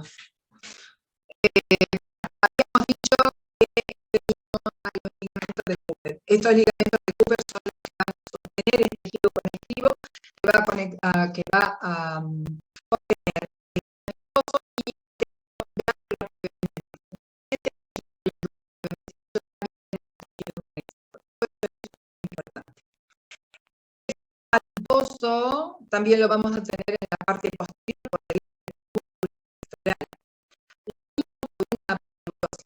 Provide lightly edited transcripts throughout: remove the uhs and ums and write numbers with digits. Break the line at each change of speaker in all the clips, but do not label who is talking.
muchos. Habíamos dicho que los ligamentos de Cooper. Estos ligamentos de Cooper son los que van a sostener el tejido conectivo que va a contener el nervioso y adiposo también lo vamos a tener en la parte posterior por el pectoral.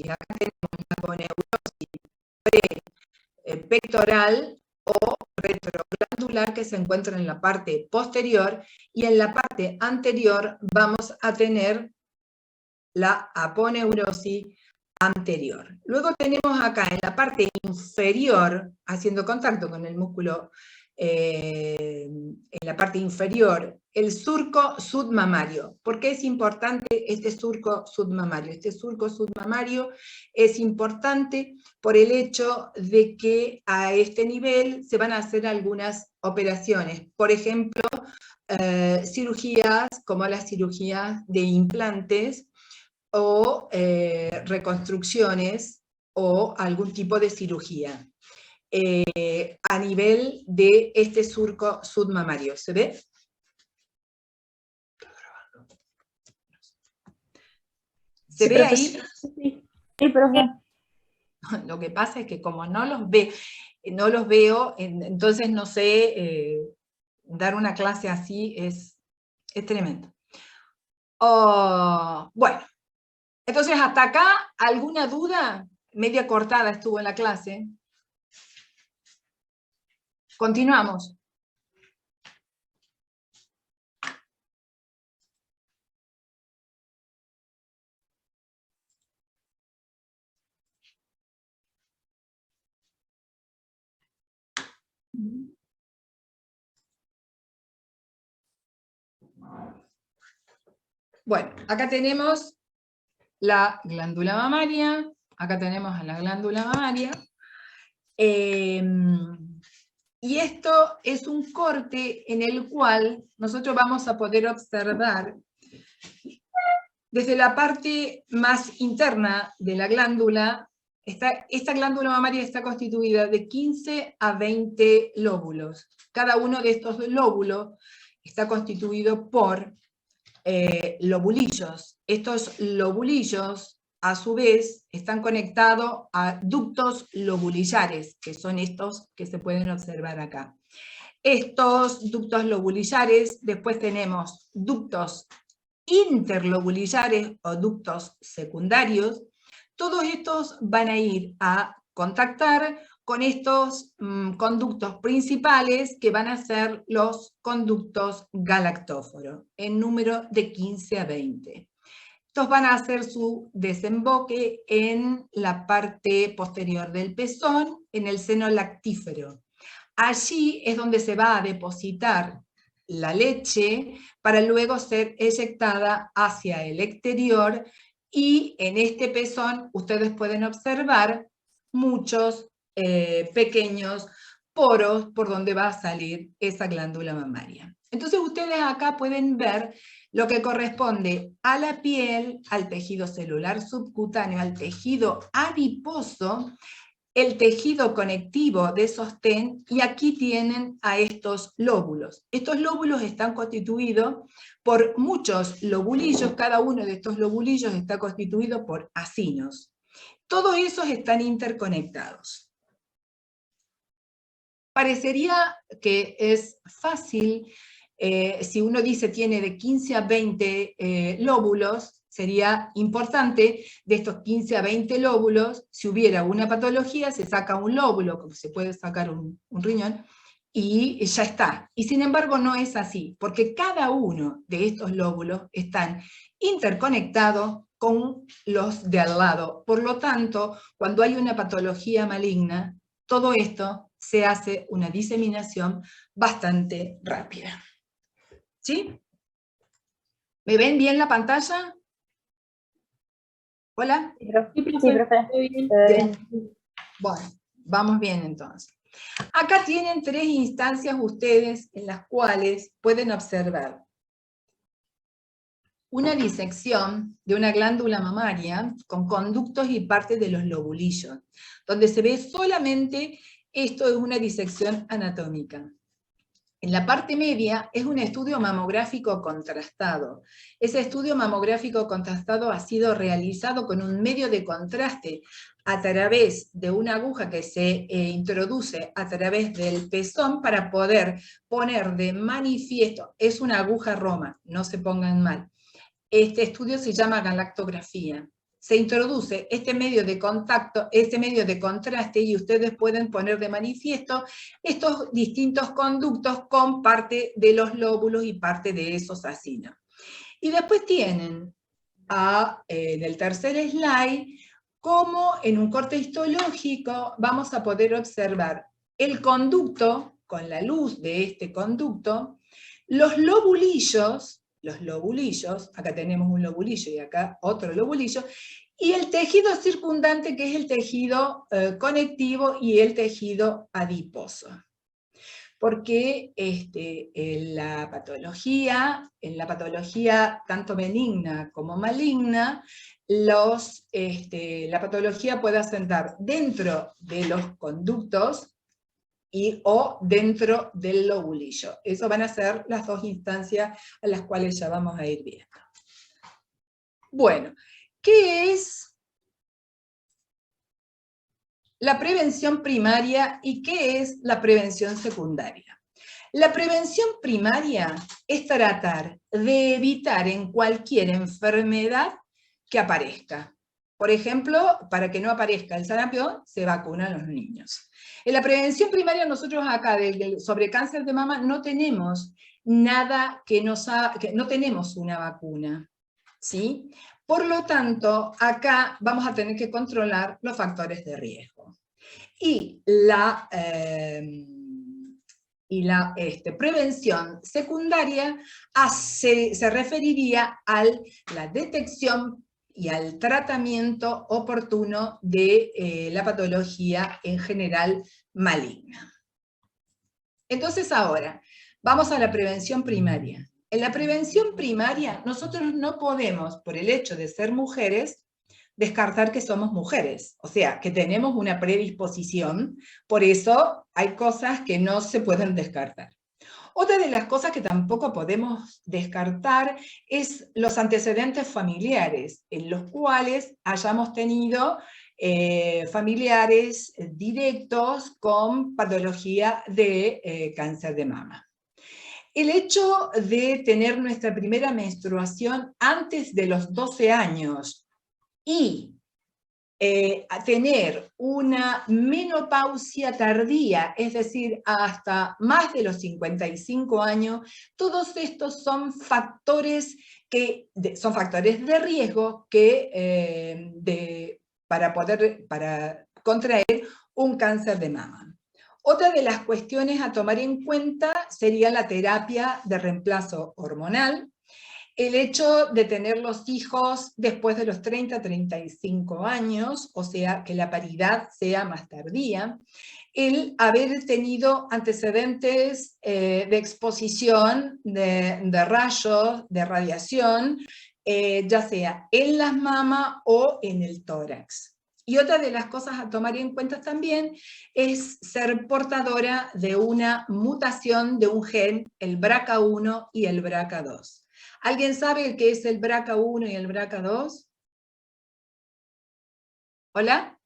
Acá tenemos la aponeurosis pectoral o retroglandular que se encuentra en la parte posterior, y en la parte anterior vamos a tener la aponeurosis anterior. Luego tenemos acá en la parte inferior, haciendo contacto con el músculo en la parte inferior, el surco submamario. ¿Por qué es importante este surco submamario? Este surco submamario es importante por el hecho de que a este nivel se van a hacer algunas operaciones. Por ejemplo, cirugías como las cirugías de implantes, o reconstrucciones o algún tipo de cirugía a nivel de este surco submamario. ¿Se ve? ¿Se ve ahí?
Sí, profe.
Lo que pasa es que como no los veo, entonces no sé, dar una clase así es tremendo. Bueno. Entonces, hasta acá, ¿alguna duda? Media cortada estuvo en la clase. Continuamos. Bueno, acá tenemos la glándula mamaria, acá tenemos a la glándula mamaria, y esto es un corte en el cual nosotros vamos a poder observar desde la parte más interna de la glándula. Esta glándula mamaria está constituida de 15 a 20 lóbulos. Cada uno de estos lóbulos está constituido por lobulillos. Estos lobulillos, a su vez, están conectados a ductos lobulillares, que son estos que se pueden observar acá. Estos ductos lobulillares, después tenemos ductos interlobulillares o ductos secundarios. Todos estos van a ir a contactar con estos conductos principales, que van a ser los conductos galactóforos, en número de 15 a 20. Estos van a hacer su desemboque en la parte posterior del pezón, en el seno lactífero. Allí es donde se va a depositar la leche para luego ser eyectada hacia el exterior, y en este pezón ustedes pueden observar muchos pequeños poros por donde va a salir esa glándula mamaria. Entonces ustedes acá pueden ver lo que corresponde a la piel, al tejido celular subcutáneo, al tejido adiposo, el tejido conectivo de sostén, y aquí tienen a estos lóbulos. Estos lóbulos están constituidos por muchos lobulillos, cada uno de estos lobulillos está constituido por acinos. Todos esos están interconectados. Parecería que es fácil, si uno dice tiene de 15 a 20 lóbulos, sería importante de estos 15 a 20 lóbulos, si hubiera una patología, se saca un lóbulo, como se puede sacar un riñón, y ya está. Y sin embargo no es así, porque cada uno de estos lóbulos están interconectados con los de al lado. Por lo tanto, cuando hay una patología maligna, todo esto se hace una diseminación bastante rápida. ¿Sí? ¿Me ven bien la pantalla? ¿Hola?
Sí, profe.
Bien. Bueno, vamos bien entonces. Acá tienen 3 instancias ustedes en las cuales pueden observar. una disección de una glándula mamaria con conductos y parte de los lobulillos, donde se ve solamente, esto es una disección anatómica. En la parte media es un estudio mamográfico contrastado. Ese estudio mamográfico contrastado ha sido realizado con un medio de contraste a través de una aguja que se introduce a través del pezón para poder poner de manifiesto, es una aguja Roma, no se pongan mal. Este estudio se llama galactografía. Se introduce este medio de contacto, este medio de contraste, y ustedes pueden poner de manifiesto estos distintos conductos con parte de los lóbulos y parte de esos acinos. Y después tienen, en el tercer slide, cómo en un corte histológico vamos a poder observar el conducto, con la luz de este conducto, los lobulillos, acá tenemos un lobulillo y acá otro lobulillo, y el tejido circundante, que es el tejido conectivo y el tejido adiposo. Porque en la patología tanto benigna como maligna, la patología puede asentar dentro de los conductos o dentro del lobulillo. Eso van a ser las dos instancias a las cuales ya vamos a ir viendo. Bueno, ¿qué es la prevención primaria y qué es la prevención secundaria? La prevención primaria es tratar de evitar en cualquier enfermedad que aparezca. Por ejemplo, para que no aparezca el sarampión, se vacunan los niños. En la prevención primaria nosotros acá sobre cáncer de mama no tenemos nada no tenemos una vacuna, ¿sí? Por lo tanto, acá vamos a tener que controlar los factores de riesgo. Y la prevención secundaria se referiría a la detección y al tratamiento oportuno de la patología en general maligna. Entonces ahora, vamos a la prevención primaria. En la prevención primaria, nosotros no podemos, por el hecho de ser mujeres, descartar que somos mujeres, o sea, que tenemos una predisposición, por eso hay cosas que no se pueden descartar. Otra de las cosas que tampoco podemos descartar es los antecedentes familiares, en los cuales hayamos tenido familiares directos con patología de cáncer de mama. El hecho de tener nuestra primera menstruación antes de los 12 años y a tener una menopausia tardía, es decir, hasta más de los 55 años, todos estos son factores de riesgo para contraer un cáncer de mama. Otra de las cuestiones a tomar en cuenta sería la terapia de reemplazo hormonal, el hecho de tener los hijos después de los 30, 35 años, o sea, que la paridad sea más tardía, el haber tenido antecedentes de exposición de rayos, de radiación, ya sea en las mamas o en el tórax. Y otra de las cosas a tomar en cuenta también es ser portadora de una mutación de un gen, el BRCA1 y el BRCA2. ¿Alguien sabe qué es el BRCA1 y el BRCA2? ¿Hola?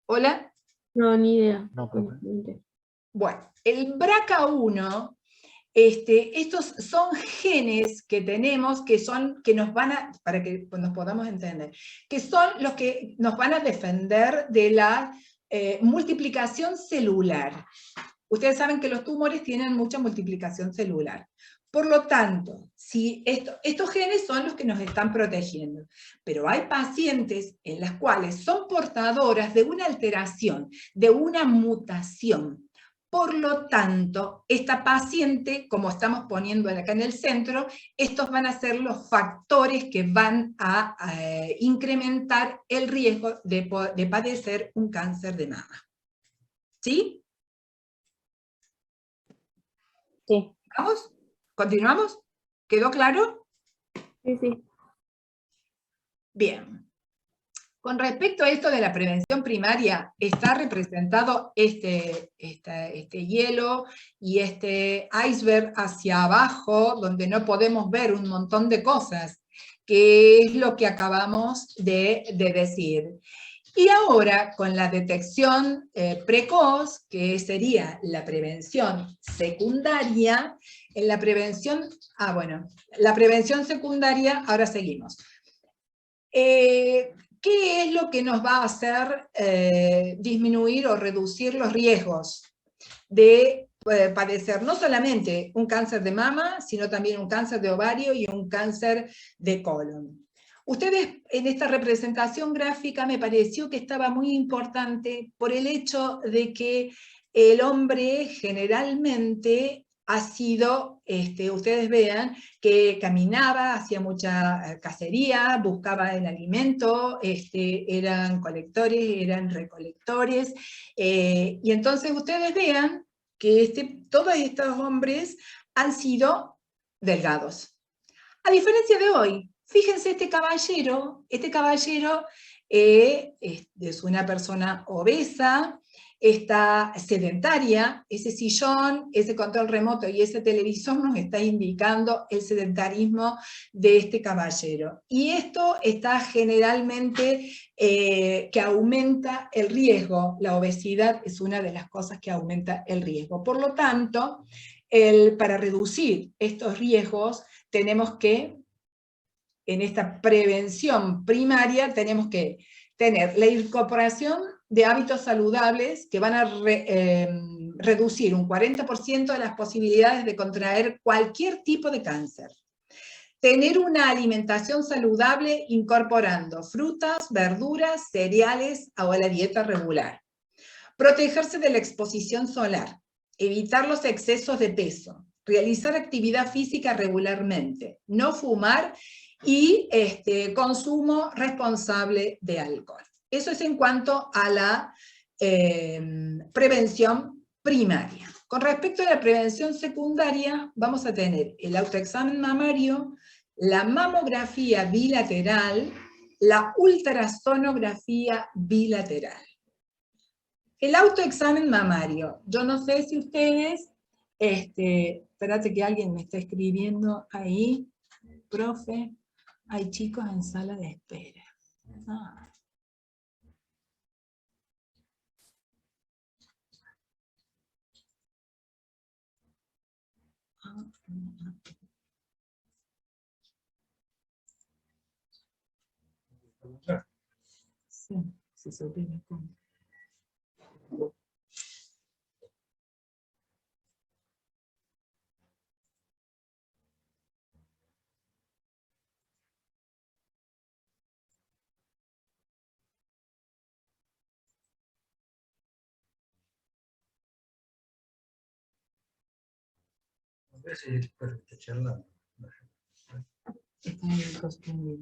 ¿Hola?
No, ni idea.
No, profe.
Bueno, el BRCA1, estos son genes que tenemos que nos van a, para que nos podamos entender, que son los que nos van a defender de la multiplicación celular. Ustedes saben que los tumores tienen mucha multiplicación celular. Por lo tanto, si estos genes son los que nos están protegiendo, pero hay pacientes en las cuales son portadoras de una alteración, de una mutación. Por lo tanto, esta paciente, como estamos poniendo acá en el centro, estos van a ser los factores que van a incrementar el riesgo de padecer un cáncer de mama. ¿Sí?
Sí.
¿Vamos? ¿Continuamos? ¿Quedó claro?
Sí, sí.
Bien. Con respecto a esto de la prevención primaria, está representado este hielo y este iceberg hacia abajo, donde no podemos ver un montón de cosas, que es lo que acabamos de decir. Y ahora, con la detección precoz, que sería la prevención secundaria, en la prevención, la prevención secundaria, ahora seguimos. ¿Qué es lo que nos va a hacer disminuir o reducir los riesgos de padecer no solamente un cáncer de mama, sino también un cáncer de ovario y un cáncer de colon? Ustedes, en esta representación gráfica me pareció que estaba muy importante por el hecho de que el hombre generalmente ha sido, ustedes vean, que caminaba, hacía mucha cacería, buscaba el alimento, eran colectores, eran recolectores, y entonces ustedes vean que todos estos hombres han sido delgados. A diferencia de hoy, fíjense este caballero es una persona obesa, está sedentaria, ese sillón, ese control remoto y ese televisor nos está indicando el sedentarismo de este caballero. Y esto está generalmente que aumenta el riesgo. La obesidad es una de las cosas que aumenta el riesgo. Por lo tanto, para reducir estos riesgos, tenemos que, en esta prevención primaria, tenemos que tener la incorporación de hábitos saludables que van a reducir un 40% de las posibilidades de contraer cualquier tipo de cáncer. Tener una alimentación saludable incorporando frutas, verduras, cereales o la dieta regular. Protegerse de la exposición solar. Evitar los excesos de peso. Realizar actividad física regularmente. No fumar y consumo responsable de alcohol. Eso es en cuanto a la prevención primaria. Con respecto a la prevención secundaria, vamos a tener el autoexamen mamario, la mamografía bilateral, la ultrasonografía bilateral. El autoexamen mamario. Yo no sé si ustedes, espérate que alguien me está escribiendo ahí, profe, hay chicos en sala de espera. Ah. Sí, se supone cómo.
A ver si está charlando.
Está en el costumbre.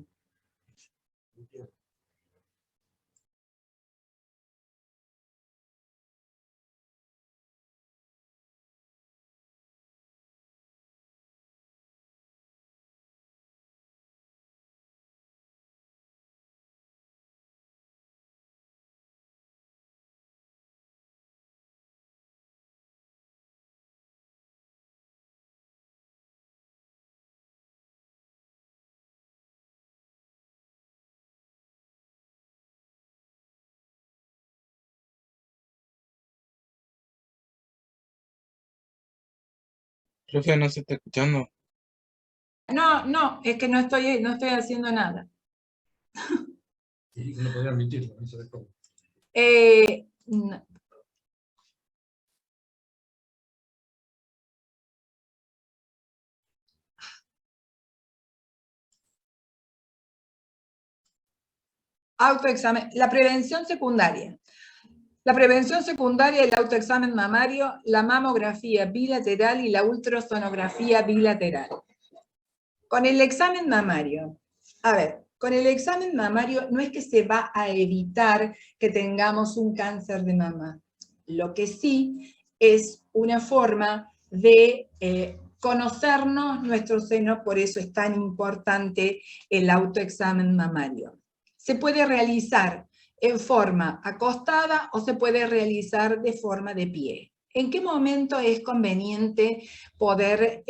Profe, no se está escuchando.
No, es que no estoy haciendo nada.
Y no podía admitirlo, no sabe cómo.
No. Autoexamen, la prevención secundaria. La prevención secundaria, el autoexamen mamario, la mamografía bilateral y la ultrasonografía bilateral. Con el examen mamario, con el examen mamario no es que se va a evitar que tengamos un cáncer de mama. Lo que sí es una forma de conocernos nuestro seno, por eso es tan importante el autoexamen mamario. Se puede realizar en forma acostada o se puede realizar de forma de pie. ¿En qué momento es conveniente poder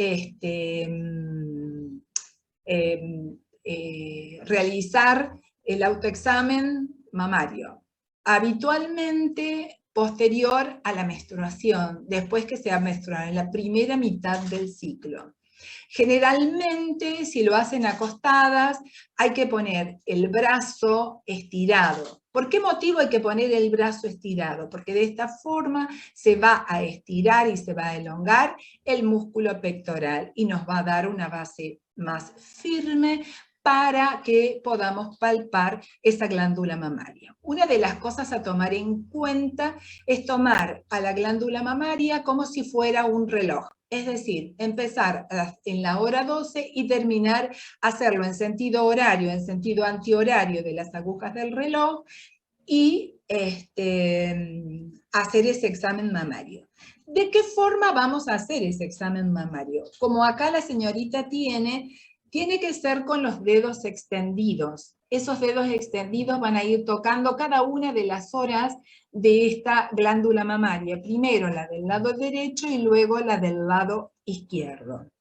realizar el autoexamen mamario? Habitualmente posterior a la menstruación, después que se ha menstruado, en la primera mitad del ciclo. Generalmente, si lo hacen acostadas, hay que poner el brazo estirado. ¿Por qué motivo hay que poner el brazo estirado? Porque de esta forma se va a estirar y se va a elongar el músculo pectoral y nos va a dar una base más firme para que podamos palpar esa glándula mamaria. Una de las cosas a tomar en cuenta es tomar a la glándula mamaria como si fuera un reloj. Es decir, empezar en la hora 12 y terminar, hacerlo en sentido horario, en sentido antihorario de las agujas del reloj y hacer ese examen mamario. ¿De qué forma vamos a hacer ese examen mamario? Como acá la señorita tiene que ser con los dedos extendidos. Esos dedos extendidos van a ir tocando cada una de las horas de esta glándula mamaria. Primero la del lado derecho y luego la del lado izquierdo.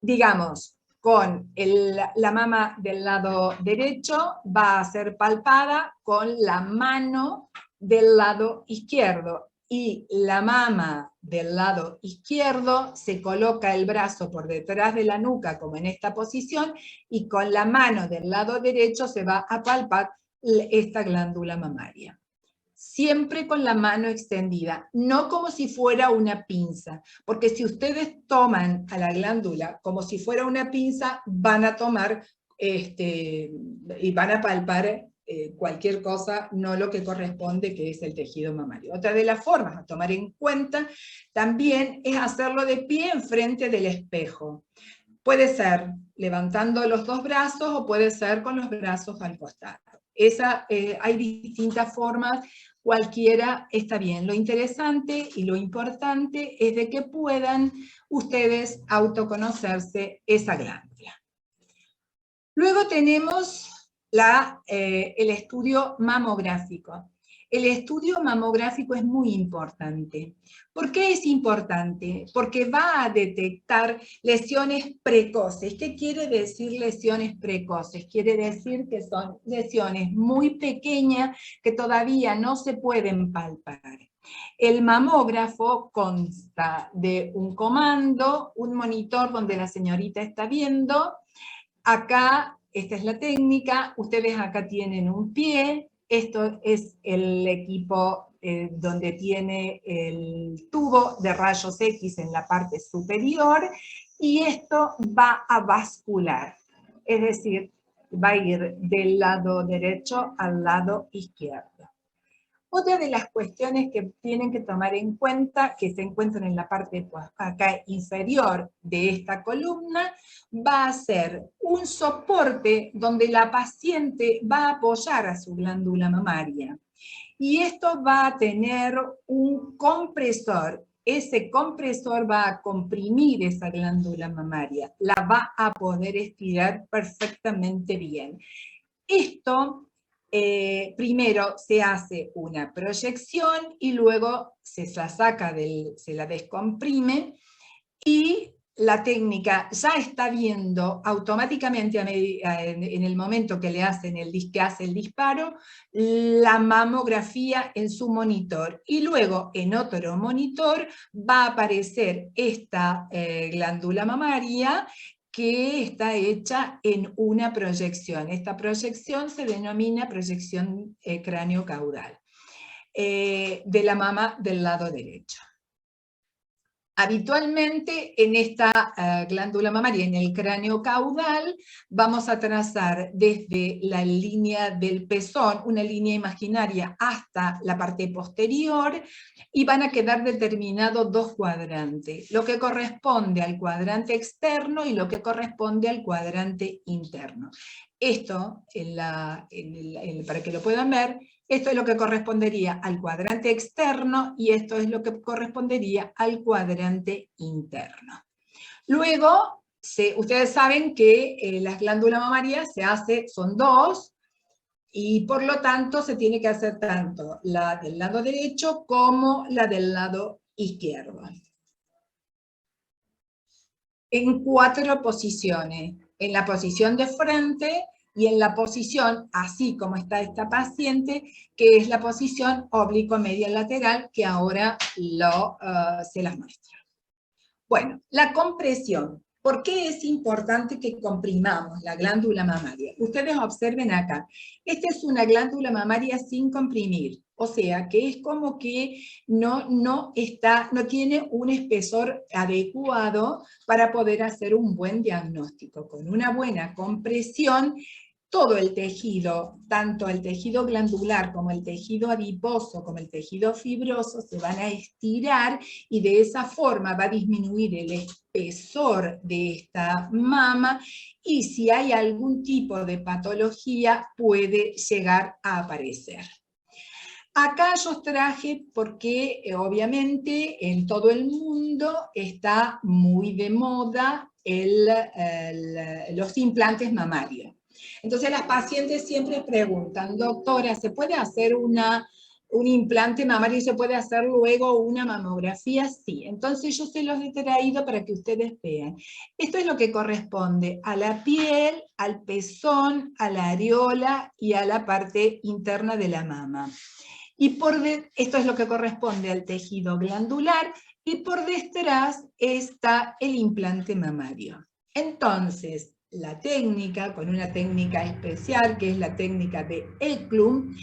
Digamos, con la mama del lado derecho va a ser palpada con la mano del lado izquierdo. Y la mama del lado izquierdo se coloca el brazo por detrás de la nuca, como en esta posición, y con la mano del lado derecho se va a palpar esta glándula mamaria. Siempre con la mano extendida, no como si fuera una pinza, porque si ustedes toman a la glándula como si fuera una pinza, van a tomar y van a palpar cualquier cosa, no lo que corresponde, que es el tejido mamario. Otra de las formas a tomar en cuenta también es hacerlo de pie enfrente del espejo. Puede ser levantando los dos brazos o puede ser con los brazos al costado. Hay distintas formas, cualquiera está bien. Lo interesante y lo importante es de que puedan ustedes autoconocerse esa glándula. Luego tenemos el estudio mamográfico. El estudio mamográfico es muy importante. ¿Por qué es importante? Porque va a detectar lesiones precoces. ¿Qué quiere decir lesiones precoces? Quiere decir que son lesiones muy pequeñas que todavía no se pueden palpar. El mamógrafo consta de un comando, un monitor donde la señorita está viendo. Acá, esta es la técnica, ustedes acá tienen un pie, esto es el equipo donde tiene el tubo de rayos X en la parte superior, y esto va a bascular, es decir, va a ir del lado derecho al lado izquierdo. Otra de las cuestiones que tienen que tomar en cuenta, que se encuentran en la parte acá inferior de esta columna, va a ser un soporte donde la paciente va a apoyar a su glándula mamaria. Y esto va a tener un compresor. Ese compresor va a comprimir esa glándula mamaria, la va a poder estirar perfectamente bien. Esto primero se hace una proyección y luego se la saca, se la descomprime, y la técnica ya está viendo automáticamente en el momento que le hacen que hace el disparo, la mamografía en su monitor, y luego en otro monitor va a aparecer esta glándula mamaria que está hecha en una proyección. Esta proyección se denomina proyección cráneo-caudal de la mama del lado derecho. Habitualmente en esta glándula mamaria, en el cráneo caudal, vamos a trazar desde la línea del pezón, una línea imaginaria, hasta la parte posterior, y van a quedar determinados dos cuadrantes, lo que corresponde al cuadrante externo y lo que corresponde al cuadrante interno. Esto, para que lo puedan ver, Esto es lo que correspondería al cuadrante externo y esto es lo que correspondería al cuadrante interno. Luego, ustedes saben que las glándulas mamarias son dos, y por lo tanto se tiene que hacer tanto la del lado derecho como la del lado izquierdo. En 4 posiciones. En la posición de frente y en la posición, así como está esta paciente, que es la posición oblicuo-media lateral, que ahora se las muestra. Bueno, la compresión. ¿Por qué es importante que comprimamos la glándula mamaria? Ustedes observen acá. Esta es una glándula mamaria sin comprimir. O sea, que es como que no tiene un espesor adecuado para poder hacer un buen diagnóstico. Con una buena compresión, todo el tejido, tanto el tejido glandular como el tejido adiposo, como el tejido fibroso, se van a estirar y de esa forma va a disminuir el espesor de esta mama y si hay algún tipo de patología puede llegar a aparecer. Acá yo os traje porque obviamente en todo el mundo está muy de moda los implantes mamarios. Entonces las pacientes siempre preguntan, doctora, ¿se puede hacer un implante mamario y se puede hacer luego una mamografía? Sí, entonces yo se los he traído para que ustedes vean. Esto es lo que corresponde a la piel, al pezón, a la areola y a la parte interna de la mama. Y esto es lo que corresponde al tejido glandular, y por detrás está el implante mamario. Entonces, la técnica, con una técnica especial, que es la técnica de Eklund,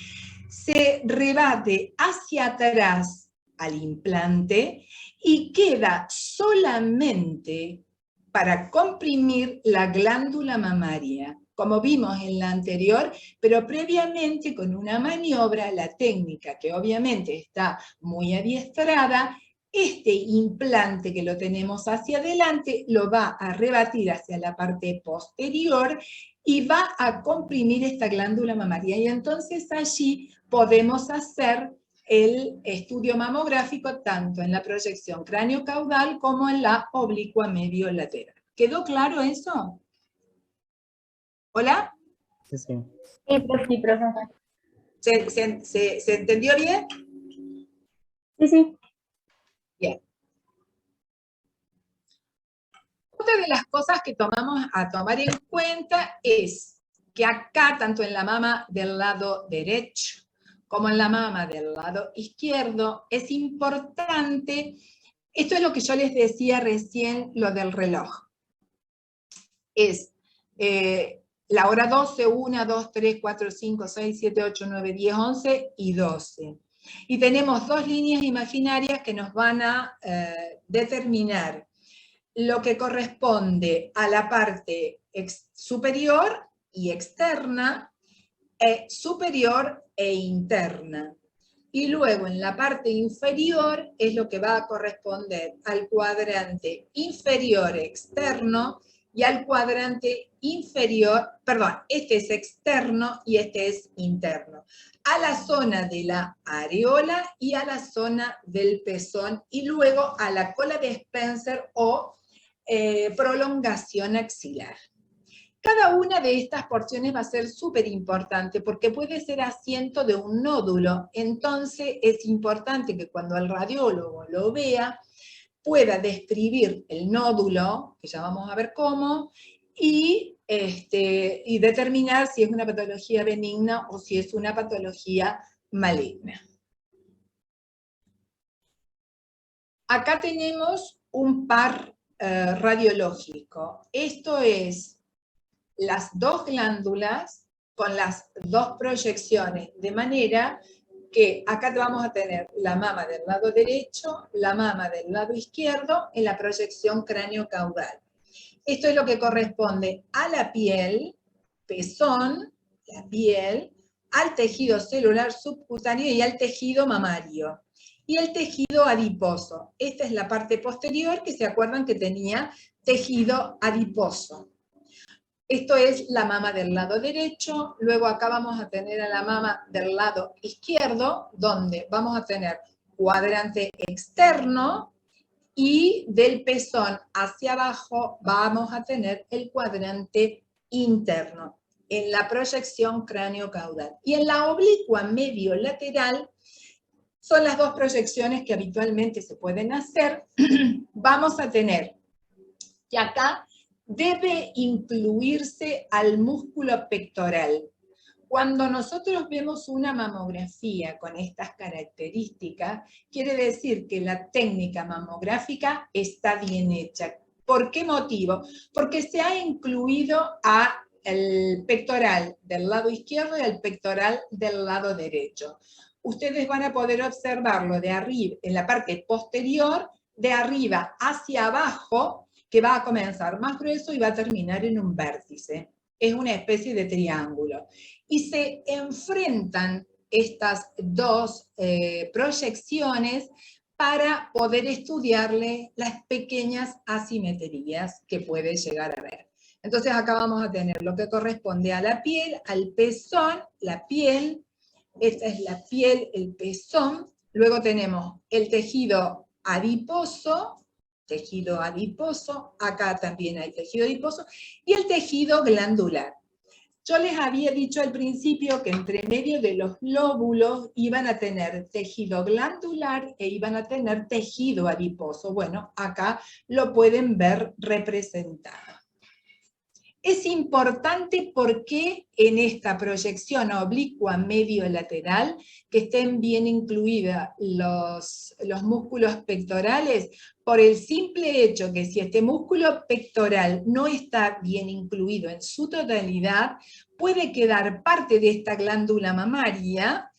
se rebate hacia atrás al implante y queda solamente para comprimir la glándula mamaria, como vimos en la anterior, pero previamente con una maniobra, la técnica que obviamente está muy adiestrada, este implante que lo tenemos hacia adelante lo va a rebatir hacia la parte posterior y va a comprimir esta glándula mamaria. Y entonces allí podemos hacer el estudio mamográfico tanto en la proyección cráneo-caudal como en la oblicua medio-lateral. ¿Quedó claro eso? ¿Hola?
Sí, profe.
¿Se entendió bien?
Sí.
Bien. Otra de las cosas que vamos a tomar en cuenta es que acá, tanto en la mama del lado derecho como en la mama del lado izquierdo, es importante, esto es lo que yo les decía recién, lo del reloj. Es la hora 12, 1, 2, 3, 4, 5, 6, 7, 8, 9, 10, 11 y 12. Y tenemos 2 líneas imaginarias que nos van a determinar lo que corresponde a la parte superior y externa, superior e interna. Y luego en la parte inferior es lo que va a corresponder al cuadrante inferior externo y al cuadrante inferior, perdón, este es externo y este es interno, a la zona de la areola y a la zona del pezón y luego a la cola de Spencer o prolongación axilar. Cada una de estas porciones va a ser súper importante porque puede ser asiento de un nódulo. Entonces es importante que cuando el radiólogo lo vea, pueda describir el nódulo, que ya vamos a ver cómo, y determinar si es una patología benigna o si es una patología maligna. Acá tenemos un par radiológico. Esto es las 2 glándulas con las 2 proyecciones, de manera que acá vamos a tener la mama del lado derecho, la mama del lado izquierdo en la proyección cráneo-caudal. Esto es lo que corresponde a la piel, pezón, la piel, al tejido celular subcutáneo y al tejido mamario. Y el tejido adiposo. Esta es la parte posterior que se acuerdan que tenía tejido adiposo. Esto es la mama del lado derecho, luego acá vamos a tener a la mama del lado izquierdo, donde vamos a tener cuadrante externo, y del pezón hacia abajo vamos a tener el cuadrante interno, en la proyección cráneo-caudal. Y en la oblicua medio-lateral, son las dos proyecciones que habitualmente se pueden hacer. Vamos a tener que acá debe incluirse al músculo pectoral. Cuando nosotros vemos una mamografía con estas características, quiere decir que la técnica mamográfica está bien hecha. ¿Por qué motivo? Porque se ha incluido el pectoral del lado izquierdo y el pectoral del lado derecho. Ustedes van a poder observarlo de arriba, en la parte posterior, de arriba hacia abajo, que va a comenzar más grueso y va a terminar en un vértice. Es una especie de triángulo. Y se enfrentan estas dos proyecciones para poder estudiarle las pequeñas asimetrías que puede llegar a ver. Entonces acá vamos a tener lo que corresponde a la piel, al pezón, la piel, esta es la piel, el pezón, luego tenemos el tejido adiposo, acá también hay tejido adiposo, y el tejido glandular. Yo les había dicho al principio que entre medio de los lóbulos iban a tener tejido glandular e iban a tener tejido adiposo. Bueno, acá lo pueden ver representado. Es importante porque en esta proyección oblicua medio-lateral, que estén bien incluidos los músculos pectorales, por el simple hecho que si este músculo pectoral no está bien incluido en su totalidad, puede quedar parte de esta glándula mamaria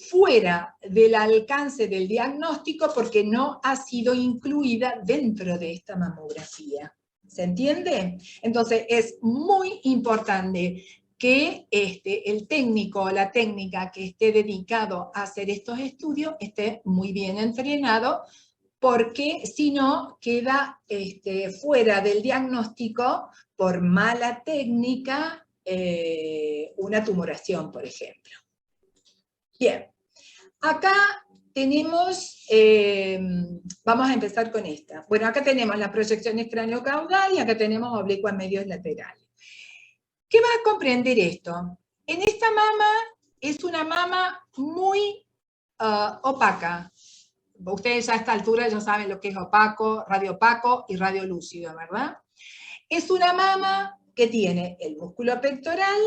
fuera del alcance del diagnóstico porque no ha sido incluida dentro de esta mamografía. ¿Se entiende? Entonces es muy importante que el técnico o la técnica que esté dedicado a hacer estos estudios esté muy bien entrenado, porque si no queda fuera del diagnóstico por mala técnica, una tumoración, por ejemplo. Bien, acá tenemos, vamos a empezar con esta. Bueno, acá tenemos las proyecciones cráneo-caudal y acá tenemos oblicuas medios laterales. ¿Qué va a comprender esto? En esta mama es una mama muy opaca. Ustedes ya a esta altura ya saben lo que es opaco, radioopaco y radiolúcido, ¿verdad? Es una mama que tiene el músculo pectoral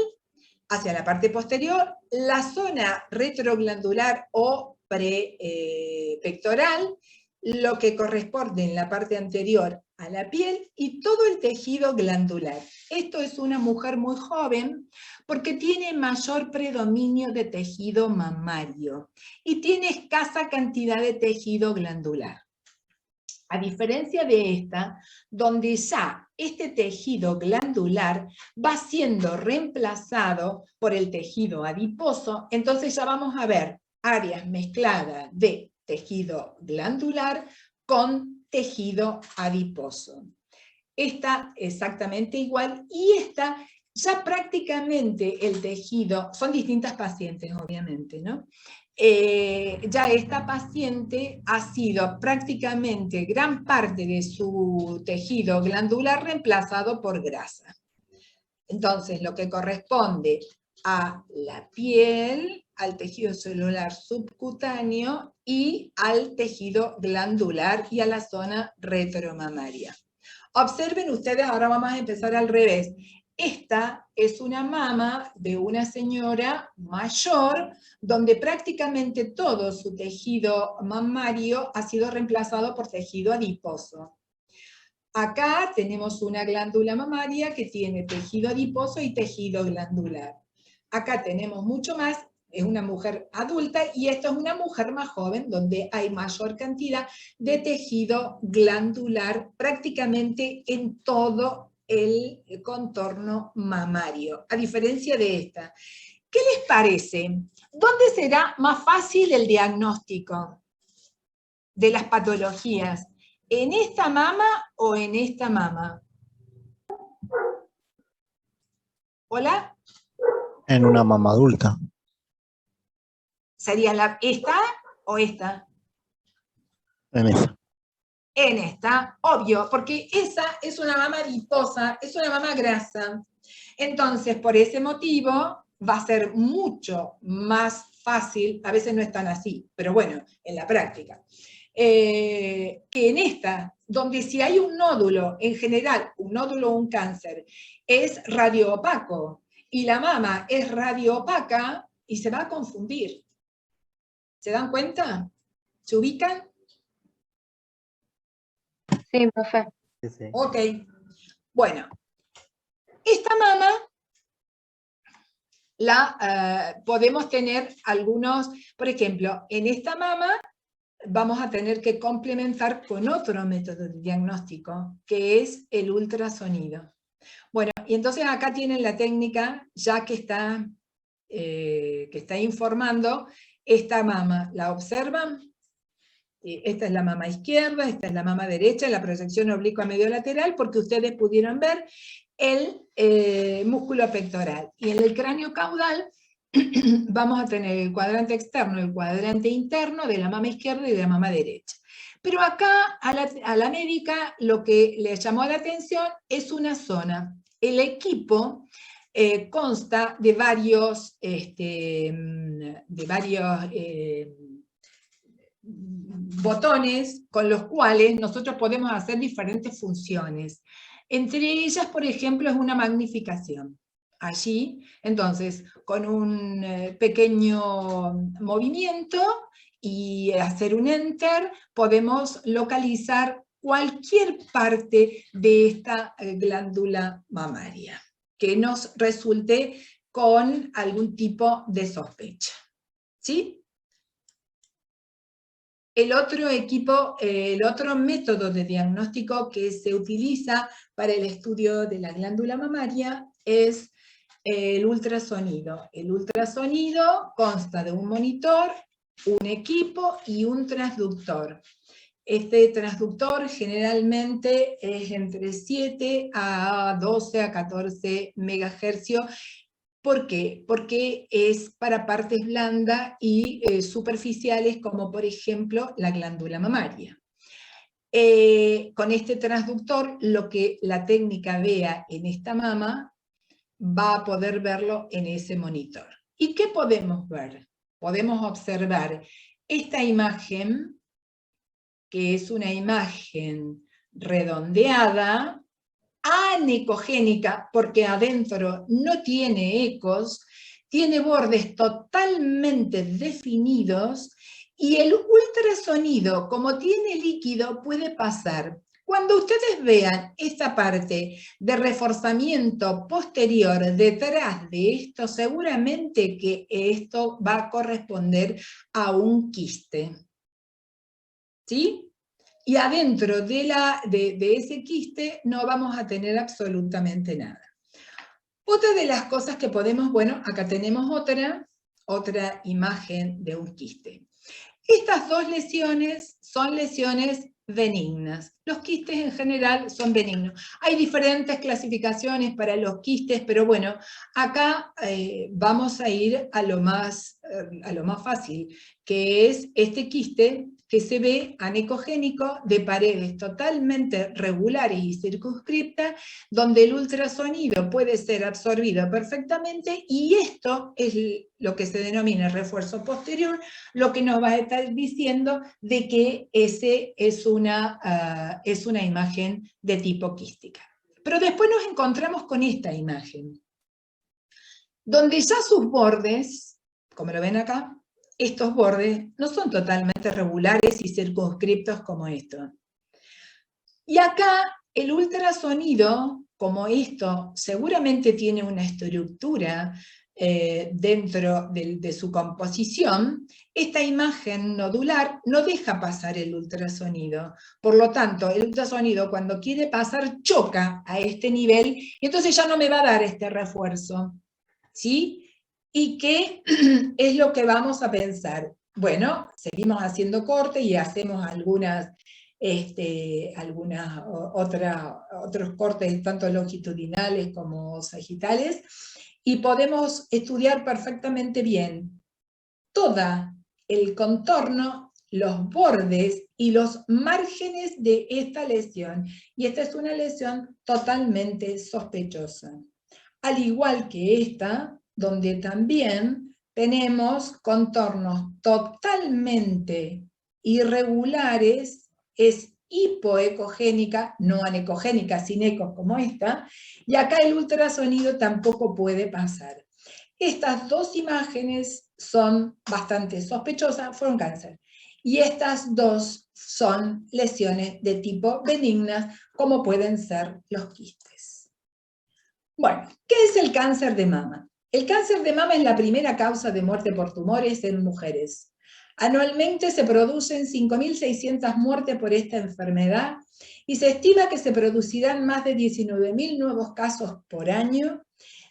hacia la parte posterior, la zona retroglandular o prepectoral, lo que corresponde en la parte anterior a la piel y todo el tejido glandular. Esto es una mujer muy joven porque tiene mayor predominio de tejido mamario y tiene escasa cantidad de tejido glandular. A diferencia de esta, donde ya este tejido glandular va siendo reemplazado por el tejido adiposo, entonces ya vamos a ver áreas mezcladas de tejido glandular con tejido adiposo. Esta exactamente igual, y esta ya prácticamente el tejido, son distintas pacientes obviamente, ¿no? Ya esta paciente ha sido prácticamente gran parte de su tejido glandular reemplazado por grasa. Entonces, lo que corresponde a la piel, al tejido celular subcutáneo y al tejido glandular y a la zona retromamaria. Observen ustedes, ahora vamos a empezar al revés. Esta es una mama de una señora mayor, donde prácticamente todo su tejido mamario ha sido reemplazado por tejido adiposo. Acá tenemos una glándula mamaria que tiene tejido adiposo y tejido glandular. Acá tenemos mucho más, es una mujer adulta, y esto es una mujer más joven, donde hay mayor cantidad de tejido glandular prácticamente en todo el contorno mamario, a diferencia de esta. ¿Qué les parece? ¿Dónde será más fácil el diagnóstico de las patologías? ¿En esta mama o en esta mama? ¿Hola?
En una mama adulta.
¿Sería esta o esta?
En esa.
En esta, obvio, porque esa es una mama adiposa, es una mama grasa. Entonces, por ese motivo, va a ser mucho más fácil, a veces no es tan así, pero bueno, en la práctica, que en esta, donde si hay un nódulo, en general, un nódulo o un cáncer, es radioopaco, y la mama es radioopaca, y se va a confundir. ¿Se dan cuenta? ¿Se ubican?
Sí, profe.
Sí, sí.
Ok. Bueno, esta mama podemos tener algunos, por ejemplo, en esta mama vamos a tener que complementar con otro método de diagnóstico, que es el ultrasonido. Bueno, y entonces acá tienen la técnica, ya que está informando, esta mama, ¿la observan? Esta es la mama izquierda, esta es la mama derecha, la proyección oblicua medio lateral, porque ustedes pudieron ver el músculo pectoral. Y en el cráneo caudal vamos a tener el cuadrante externo, el cuadrante interno de la mama izquierda y de la mama derecha. Pero acá a la médica lo que le llamó la atención es una zona. El equipo consta de varios botones con los cuales nosotros podemos hacer diferentes funciones. Entre ellas, por ejemplo, es una magnificación. Allí, entonces, con un pequeño movimiento y hacer un enter, podemos localizar cualquier parte de esta glándula mamaria que nos resulte con algún tipo de sospecha. ¿Sí? El otro método de diagnóstico que se utiliza para el estudio de la glándula mamaria es el ultrasonido. El ultrasonido consta de un monitor, un equipo y un transductor. Este transductor generalmente es entre 7 a 12 a 14 megahercios. ¿Por qué? Porque es para partes blandas y superficiales, como por ejemplo la glándula mamaria. Con este transductor, lo que la técnica vea en esta mama, va a poder verlo en ese monitor. ¿Y qué podemos ver? Podemos observar esta imagen, que es una imagen redondeada, anecogénica, porque adentro no tiene ecos, tiene bordes totalmente definidos, y el ultrasonido, como tiene líquido, puede pasar. Cuando ustedes vean esta parte de reforzamiento posterior detrás de esto, seguramente que esto va a corresponder a un quiste. ¿Sí? Y adentro de ese quiste no vamos a tener absolutamente nada. Otra de las cosas que podemos, bueno, acá tenemos otra imagen de un quiste. Estas dos lesiones son lesiones benignas. Los quistes en general son benignos. Hay diferentes clasificaciones para los quistes, pero bueno, acá vamos a ir a lo más fácil, que es este quiste que se ve anecogénico de paredes totalmente regulares y circunscriptas, donde el ultrasonido puede ser absorbido perfectamente, y esto es lo que se denomina refuerzo posterior, lo que nos va a estar diciendo de que ese es una imagen de tipo quística. Pero después nos encontramos con esta imagen, donde ya sus bordes, como lo ven acá, estos bordes no son totalmente regulares y circunscriptos como esto. Y acá el ultrasonido, como esto seguramente tiene una estructura dentro de su composición, esta imagen nodular no deja pasar el ultrasonido. Por lo tanto, el ultrasonido cuando quiere pasar choca a este nivel, y entonces ya no me va a dar este refuerzo. ¿Sí? ¿Y qué es lo que vamos a pensar? Bueno, seguimos haciendo corte y hacemos algunas otros cortes tanto longitudinales como sagitales, y podemos estudiar perfectamente bien todo el contorno, los bordes y los márgenes de esta lesión. Y esta es una lesión totalmente sospechosa. Al igual que esta, donde también tenemos contornos totalmente irregulares, es hipoecogénica, no anecogénica, sin ecos como esta, y acá el ultrasonido tampoco puede pasar. Estas dos imágenes son bastante sospechosas, fueron cáncer. Y estas dos son lesiones de tipo benignas, como pueden ser los quistes. Bueno, ¿qué es el cáncer de mama? El cáncer de mama es la primera causa de muerte por tumores en mujeres. Anualmente se producen 5.600 muertes por esta enfermedad y se estima que se producirán más de 19.000 nuevos casos por año,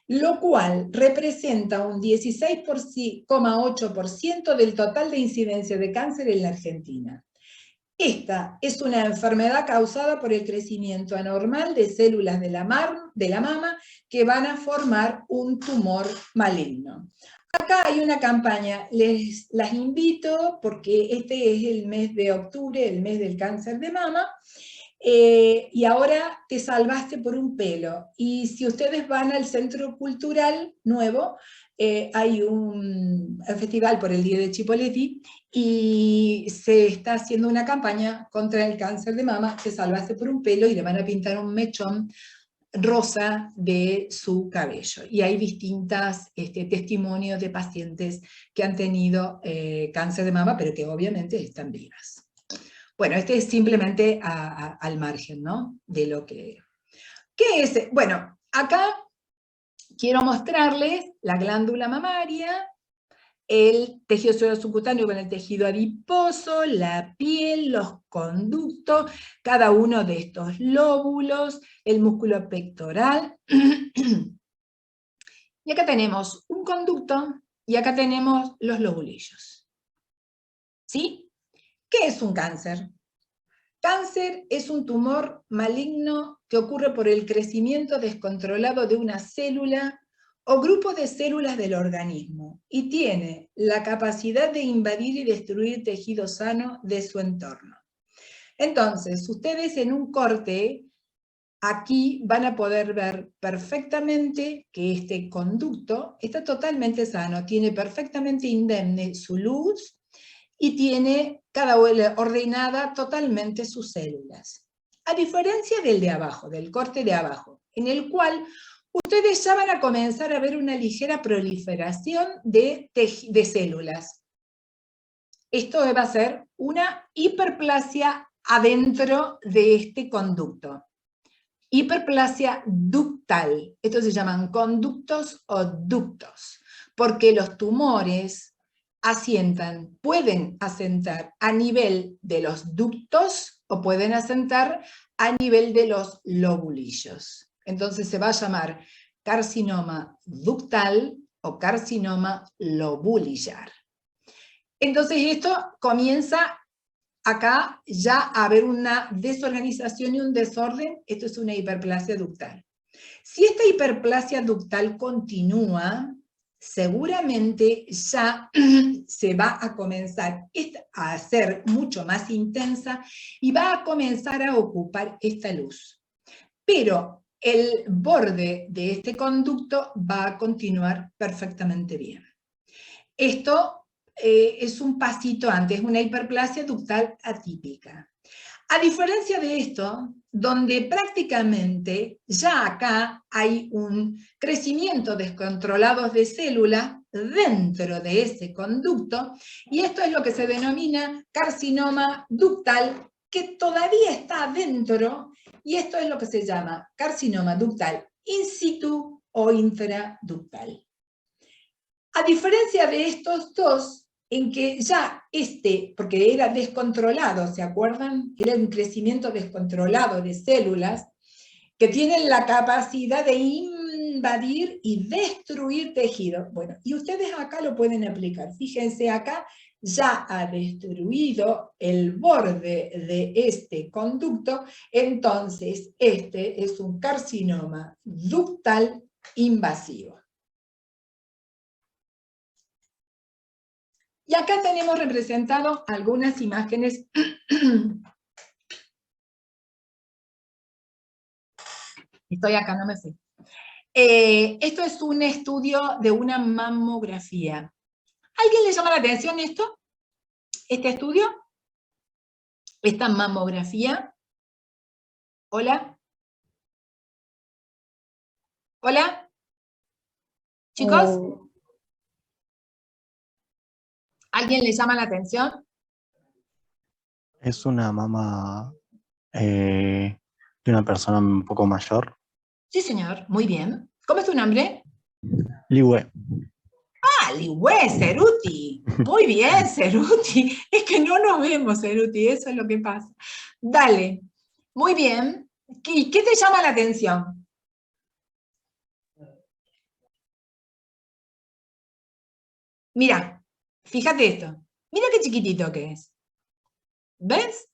lo cual representa un 16,8% del total de incidencia de cáncer en la Argentina. Esta es una enfermedad causada por el crecimiento anormal de células de la mama que van a formar un tumor maligno. Acá hay una campaña, las invito porque este es el mes de octubre, el mes del cáncer de mama, y ahora te salvaste por un pelo. Y si ustedes van al Centro Cultural Nuevo, hay un festival por el Día de Chipoleti, y se está haciendo una campaña contra el cáncer de mama, te salvaste por un pelo, y le van a pintar un mechón rosa de su cabello. Y hay distintos testimonios de pacientes que han tenido cáncer de mama, pero que obviamente están vivas. Bueno, este es simplemente al margen, ¿no? De lo que... ¿Qué es? Bueno, acá quiero mostrarles la glándula mamaria, el tejido subcutáneo con el tejido adiposo, la piel, los conductos, cada uno de estos lóbulos, el músculo pectoral. Y acá tenemos un conducto y acá tenemos los lobulillos. ¿Sí? ¿Qué es un cáncer? Cáncer es un tumor maligno que ocurre por el crecimiento descontrolado de una célula o grupo de células del organismo y tiene la capacidad de invadir y destruir tejido sano de su entorno. Entonces, ustedes en un corte, aquí van a poder ver perfectamente que este conducto está totalmente sano, tiene perfectamente indemne su luz, y tiene ordenada totalmente sus células. A diferencia del de abajo, del corte de abajo, en el cual ustedes ya van a comenzar a ver una ligera proliferación de células. Esto va a ser una hiperplasia adentro de este conducto. Hiperplasia ductal. Estos se llaman conductos o ductos, porque los tumores pueden asentar a nivel de los ductos o pueden asentar a nivel de los lobulillos. Entonces se va a llamar carcinoma ductal o carcinoma lobulillar. Entonces esto comienza acá ya a haber una desorganización y un desorden. Esto es una hiperplasia ductal. Si esta hiperplasia ductal continúa, seguramente ya se va a comenzar a hacer mucho más intensa y va a comenzar a ocupar esta luz. Pero el borde de este conducto va a continuar perfectamente bien. Esto es un pasito antes, una hiperplasia ductal atípica. A diferencia de esto, donde prácticamente ya acá hay un crecimiento descontrolado de células dentro de ese conducto, y esto es lo que se denomina carcinoma ductal, que todavía está dentro, y esto es lo que se llama carcinoma ductal in situ o infraductal. A diferencia de estos dos, en que ya porque era descontrolado, ¿se acuerdan? Era un crecimiento descontrolado de células que tienen la capacidad de invadir y destruir tejido. Bueno, y ustedes acá lo pueden aplicar. Fíjense acá ya ha destruido el borde de este conducto, entonces este es un carcinoma ductal invasivo. Y acá tenemos representado algunas imágenes. Estoy acá, no me fui. Esto es un estudio de una mamografía. ¿A alguien le llama la atención esto? ¿Este estudio? ¿Esta mamografía? ¿Hola? ¿Hola? ¿Chicos? ¿Alguien le llama la atención?
Es una mama de una persona un poco mayor.
Sí, señor, muy bien. ¿Cómo es tu nombre?
Liwe.
Ah, Liwe, Ceruti. Muy bien, Ceruti. Es que no nos vemos, Ceruti, eso es lo que pasa. Dale, muy bien. ¿Qué te llama la atención? Mira, fíjate esto. Mira qué chiquitito que es. ¿Ves?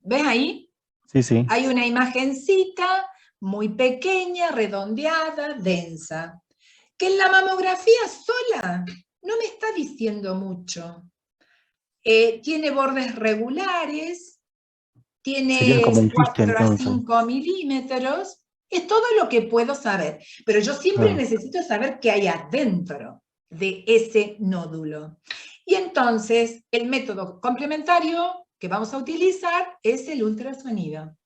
¿Ves ahí?
Sí, sí.
Hay una imagencita muy pequeña, redondeada, densa, que en la mamografía sola no me está diciendo mucho. Tiene bordes regulares,
Sería
tiene
como un quiste
4 a
entonces.
5 milímetros, es todo lo que puedo saber, pero yo siempre
Claro.
necesito saber qué hay adentro de ese nódulo. Y entonces el método complementario que vamos a utilizar es el ultrasonido.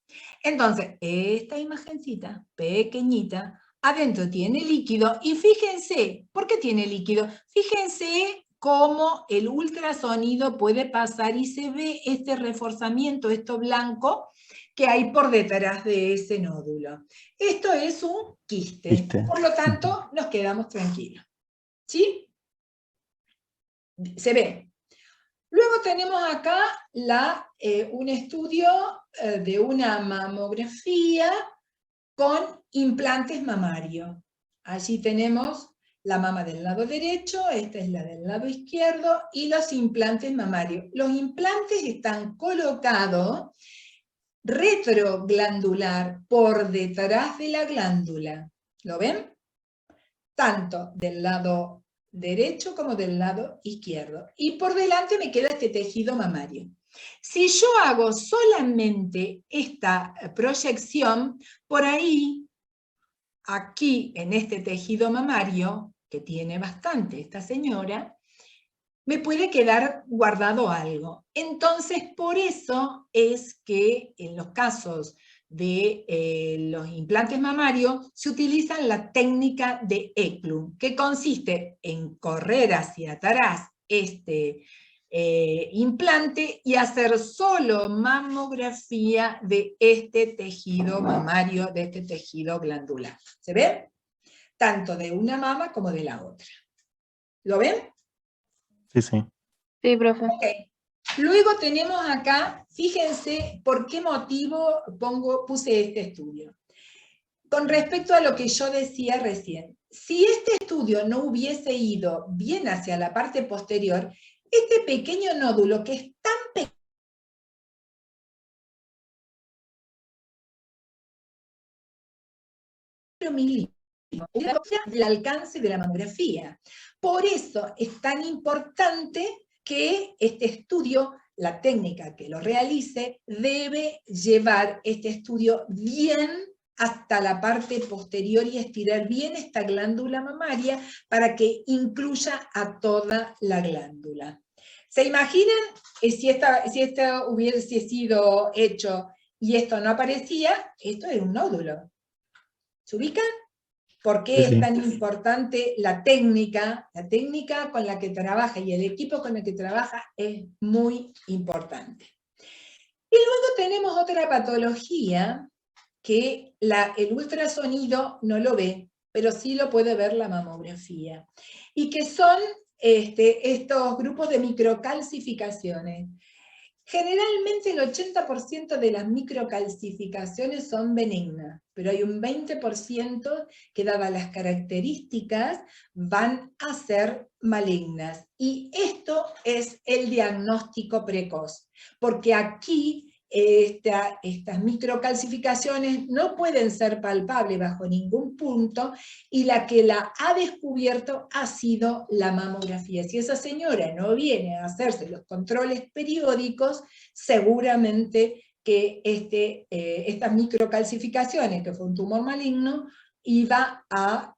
Entonces, esta imagencita pequeñita, adentro tiene líquido, y fíjense, ¿por qué tiene líquido? Fíjense cómo el ultrasonido puede pasar y se ve este reforzamiento, esto blanco, que hay por detrás de ese nódulo. Esto es un quiste,
Quiste.
por lo tanto, nos quedamos tranquilos. ¿Sí? Se ve. Luego tenemos acá un estudio de una mamografía con implantes mamarios. Allí tenemos la mama del lado derecho, esta es la del lado izquierdo, y los implantes mamarios. Los implantes están colocados retroglandular, por detrás de la glándula. ¿Lo ven? Tanto del lado derecho como del lado izquierdo. Y por delante me queda este tejido mamario. Si yo hago solamente esta proyección, por ahí, aquí en este tejido mamario, que tiene bastante esta señora, me puede quedar guardado algo. Entonces, por eso es que en los casos de los implantes mamarios se utiliza la técnica de ECLU, que consiste en correr hacia atrás este implante y hacer solo mamografía de este tejido mamario, de este tejido glandular. ¿Se ve? Tanto de una mama como de la otra. ¿Lo ven?
Sí, sí.
Sí, profe.
Ok. Luego tenemos acá, fíjense por qué motivo puse este estudio. Con respecto a lo que yo decía recién, si este estudio no hubiese ido bien hacia la parte posterior, este pequeño nódulo que es tan pequeño, del alcance de la mamografía. Por eso es tan importante que este estudio, la técnica que lo realice, debe llevar este estudio bien hasta la parte posterior y estirar bien esta glándula mamaria para que incluya a toda la glándula. ¿Se imaginan si esto hubiese sido hecho y esto no aparecía? Esto es un nódulo. ¿Se ubican? ¿Por qué es tan importante la técnica? La técnica con la que trabaja y el equipo con el que trabaja es muy importante. Y luego tenemos otra patología que el ultrasonido no lo ve, pero sí lo puede ver la mamografía, y que son estos grupos de microcalcificaciones. Generalmente el 80% de las microcalcificaciones son benignas, pero hay un 20% que, dadas las características, van a ser malignas. Y esto es el diagnóstico precoz, porque aquí estas microcalcificaciones no pueden ser palpables bajo ningún punto, y la que la ha descubierto ha sido la mamografía. Si esa señora no viene a hacerse los controles periódicos, seguramente que estas microcalcificaciones, que fue un tumor maligno, iba a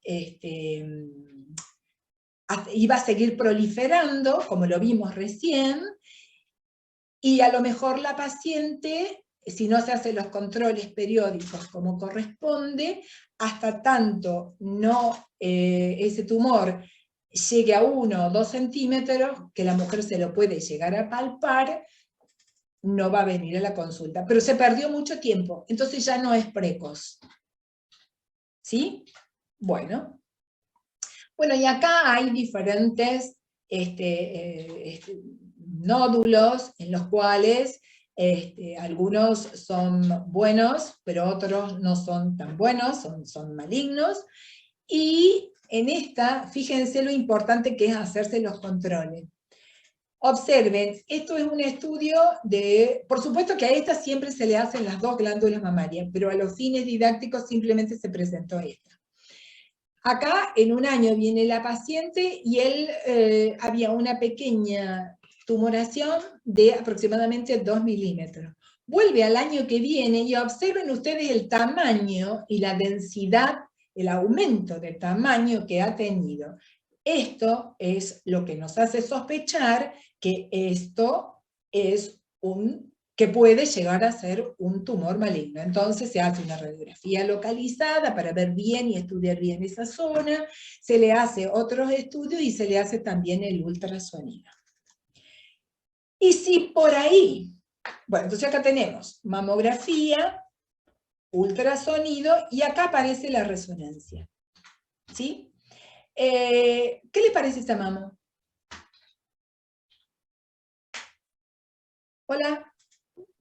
seguir proliferando, como lo vimos recién, y a lo mejor la paciente, si no se hacen los controles periódicos como corresponde, hasta tanto ese tumor llegue a 1 o 2 centímetros, que la mujer se lo puede llegar a palpar, no va a venir a la consulta. Pero se perdió mucho tiempo, entonces ya no es precoz. ¿Sí? Bueno, y acá hay diferentes nódulos en los cuales algunos son buenos, pero otros no son tan buenos, son malignos. Y en esta, fíjense lo importante que es hacerse los controles. Observen, esto es un estudio por supuesto que a esta siempre se le hacen las 2 glándulas mamarias, pero a los fines didácticos simplemente se presentó esta. Acá en un año viene la paciente y había una pequeña tumoración de aproximadamente 2 milímetros. Vuelve al año que viene y observen ustedes el tamaño y la densidad, el aumento de tamaño que ha tenido. Esto es lo que nos hace sospechar que esto es que puede llegar a ser un tumor maligno. Entonces se hace una radiografía localizada para ver bien y estudiar bien esa zona, se le hace otros estudios y se le hace también el ultrasonido. Y si por ahí, entonces acá tenemos mamografía, ultrasonido, y acá aparece la resonancia. ¿Sí? ¿Qué le parece esta mamo? Hola.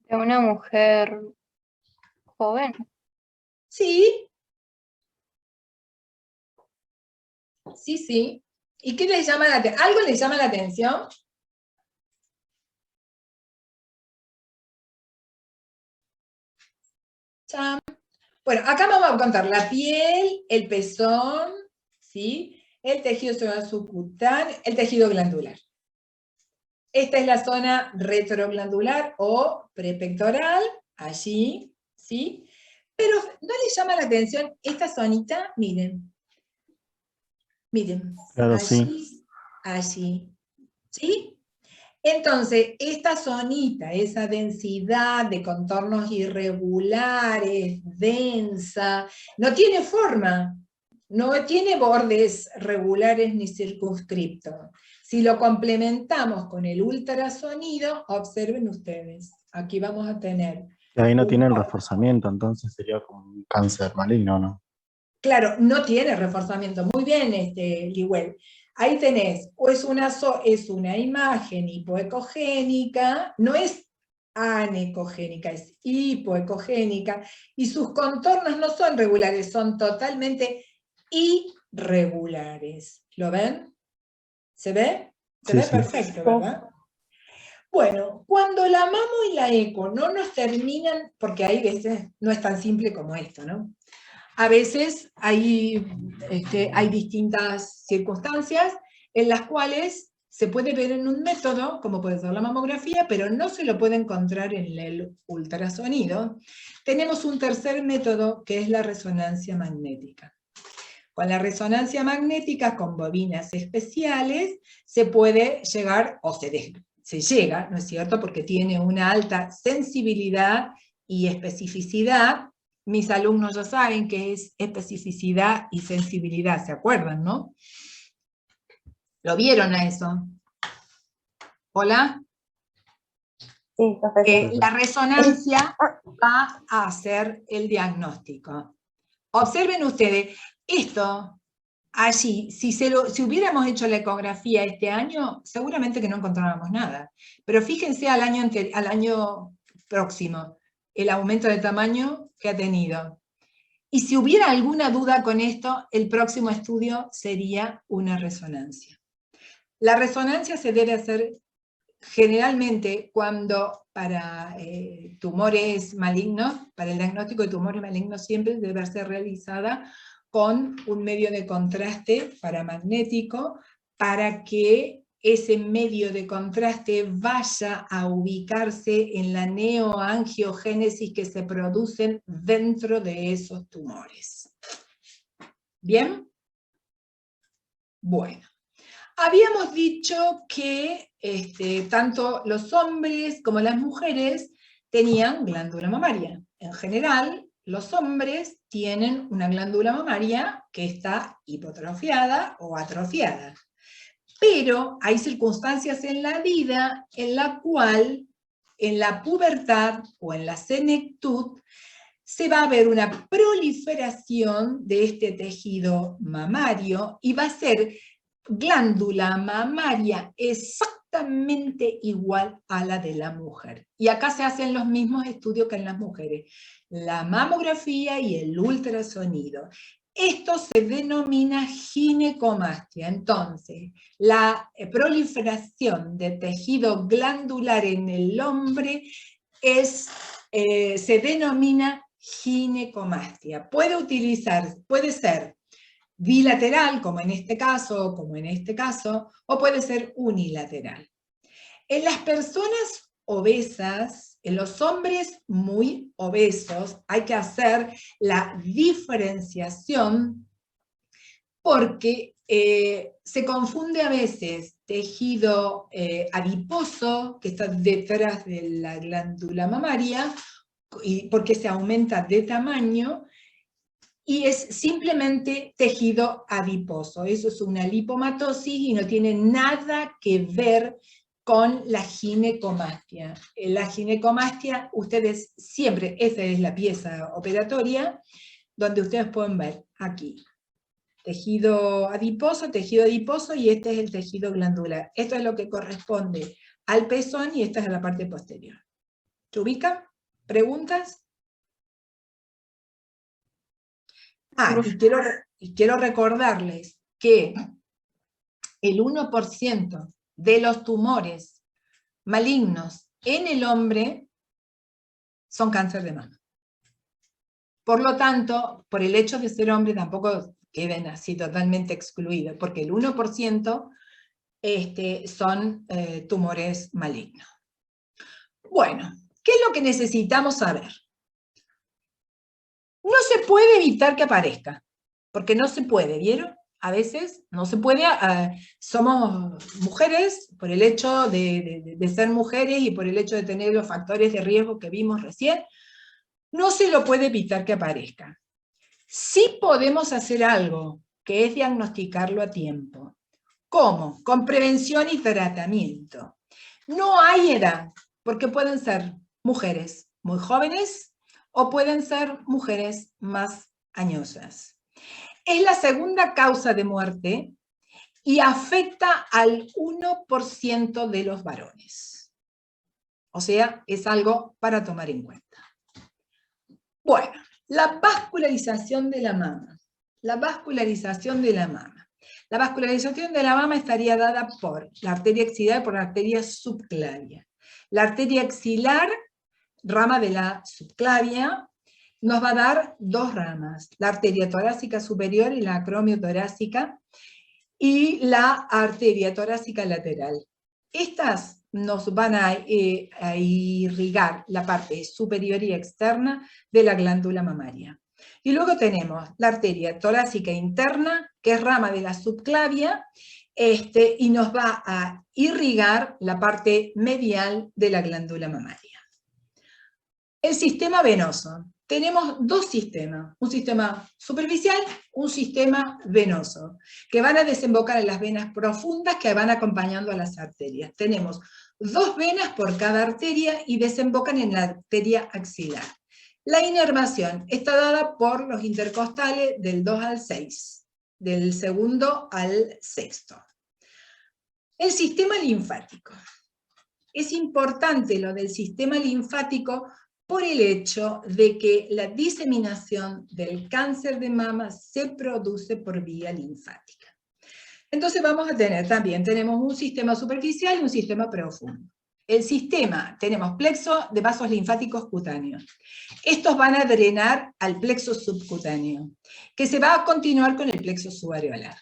De una mujer joven.
Sí. Sí, sí. ¿Y qué les llama la atención? ¿Algo les llama la atención? Bueno, acá vamos a contar la piel, el pezón, ¿sí? El tejido subcutáneo, el tejido glandular. Esta es la zona retroglandular o prepectoral, allí, ¿sí? Pero ¿no les llama la atención esta zonita? Miren. Miren.
Claro,
allí,
sí.
allí. ¿Sí? Entonces, esta zonita, esa densidad de contornos irregulares, densa, no tiene forma, no tiene bordes regulares ni circunscriptos. Si lo complementamos con el ultrasonido, observen ustedes, aquí vamos a tener...
Y ahí no tienen reforzamiento, entonces sería como un cáncer maligno, ¿no?
Claro, no tiene reforzamiento. Muy bien, Liwell. Ahí tenés, o es una imagen hipoecogénica, no es anecogénica, es hipoecogénica, y sus contornos no son regulares, son totalmente irregulares. ¿Lo ven? ¿Se ve? Se ve perfecto, ¿verdad? Bueno, cuando la mamo y la eco no nos terminan, porque hay veces no es tan simple como esto, ¿no? A veces hay distintas circunstancias en las cuales se puede ver en un método, como puede ser la mamografía, pero no se lo puede encontrar en el ultrasonido. Tenemos un tercer método, que es la resonancia magnética. Con la resonancia magnética, con bobinas especiales, se puede llegar, o se llega, ¿no es cierto?, porque tiene una alta sensibilidad y especificidad. Mis alumnos ya saben qué es especificidad y sensibilidad, ¿se acuerdan, no? ¿Lo vieron a eso? ¿Hola?
Sí, profesor.
La resonancia va a hacer el diagnóstico. Observen ustedes, esto, allí, si hubiéramos hecho la ecografía este año, seguramente que no encontrábamos nada. Pero fíjense al año próximo, el aumento de tamaño que ha tenido. Y si hubiera alguna duda con esto, el próximo estudio sería una resonancia. La resonancia se debe hacer generalmente cuando para tumores malignos, para el diagnóstico de tumores malignos siempre debe ser realizada con un medio de contraste paramagnético para que ese medio de contraste vaya a ubicarse en la neoangiogénesis que se producen dentro de esos tumores. ¿Bien? Bueno. Habíamos dicho que tanto los hombres como las mujeres tenían glándula mamaria. En general, los hombres tienen una glándula mamaria que está hipotrofiada o atrofiada. Pero hay circunstancias en la vida en la cual, en la pubertad o en la senectud, se va a ver una proliferación de este tejido mamario y va a ser glándula mamaria exactamente igual a la de la mujer. Y acá se hacen los mismos estudios que en las mujeres. La mamografía y el ultrasonido. Esto se denomina ginecomastia. Entonces, la proliferación de tejido glandular en el hombre se denomina ginecomastia. Puede ser bilateral, como en este caso, o puede ser unilateral. En las personas obesas, en los hombres muy obesos, hay que hacer la diferenciación porque se confunde a veces tejido adiposo, que está detrás de la glándula mamaria, porque se aumenta de tamaño, y es simplemente tejido adiposo. Eso es una lipomatosis y no tiene nada que ver con la ginecomastia. La ginecomastia, ustedes siempre, esa es la pieza operatoria, donde ustedes pueden ver aquí. Tejido adiposo, y este es el tejido glandular. Esto es lo que corresponde al pezón y esta es la parte posterior. ¿Se ubican? ¿Preguntas? Y quiero recordarles que el 1% de los tumores malignos en el hombre son cáncer de mama. Por lo tanto, por el hecho de ser hombre tampoco queden así totalmente excluidos, porque el 1% son tumores malignos. Bueno, ¿qué es lo que necesitamos saber? No se puede evitar que aparezca, porque no se puede, ¿vieron? A veces no se puede, somos mujeres por el hecho de ser mujeres y por el hecho de tener los factores de riesgo que vimos recién, no se lo puede evitar que aparezca. Sí podemos hacer algo, que es diagnosticarlo a tiempo. ¿Cómo? Con prevención y tratamiento. No hay edad, porque pueden ser mujeres muy jóvenes o pueden ser mujeres más añosas. Es la segunda causa de muerte y afecta al 1% de los varones. O sea, es algo para tomar en cuenta. Bueno, la vascularización de la mama. La vascularización de la mama. La vascularización de la mama estaría dada por la arteria axilar y por la arteria subclavia. La arteria axilar, rama de la subclavia, nos va a dar dos ramas, la arteria torácica superior y la acromiotorácica, y la arteria torácica lateral. Estas nos van a irrigar la parte superior y externa de la glándula mamaria. Y luego tenemos la arteria torácica interna, que es rama de la subclavia, y nos va a irrigar la parte medial de la glándula mamaria. El sistema venoso. Tenemos dos sistemas, un sistema superficial, un sistema venoso, que van a desembocar en las venas profundas que van acompañando a las arterias. Tenemos dos venas por cada arteria y desembocan en la arteria axilar. La inervación está dada por los intercostales del 2 al 6, del segundo al sexto. El sistema linfático. Es importante lo del sistema linfático por el hecho de que la diseminación del cáncer de mama se produce por vía linfática. Entonces vamos a tener también, tenemos un sistema superficial y un sistema profundo. El sistema, tenemos plexo de vasos linfáticos cutáneos. Estos van a drenar al plexo subcutáneo, que se va a continuar con el plexo subareolar.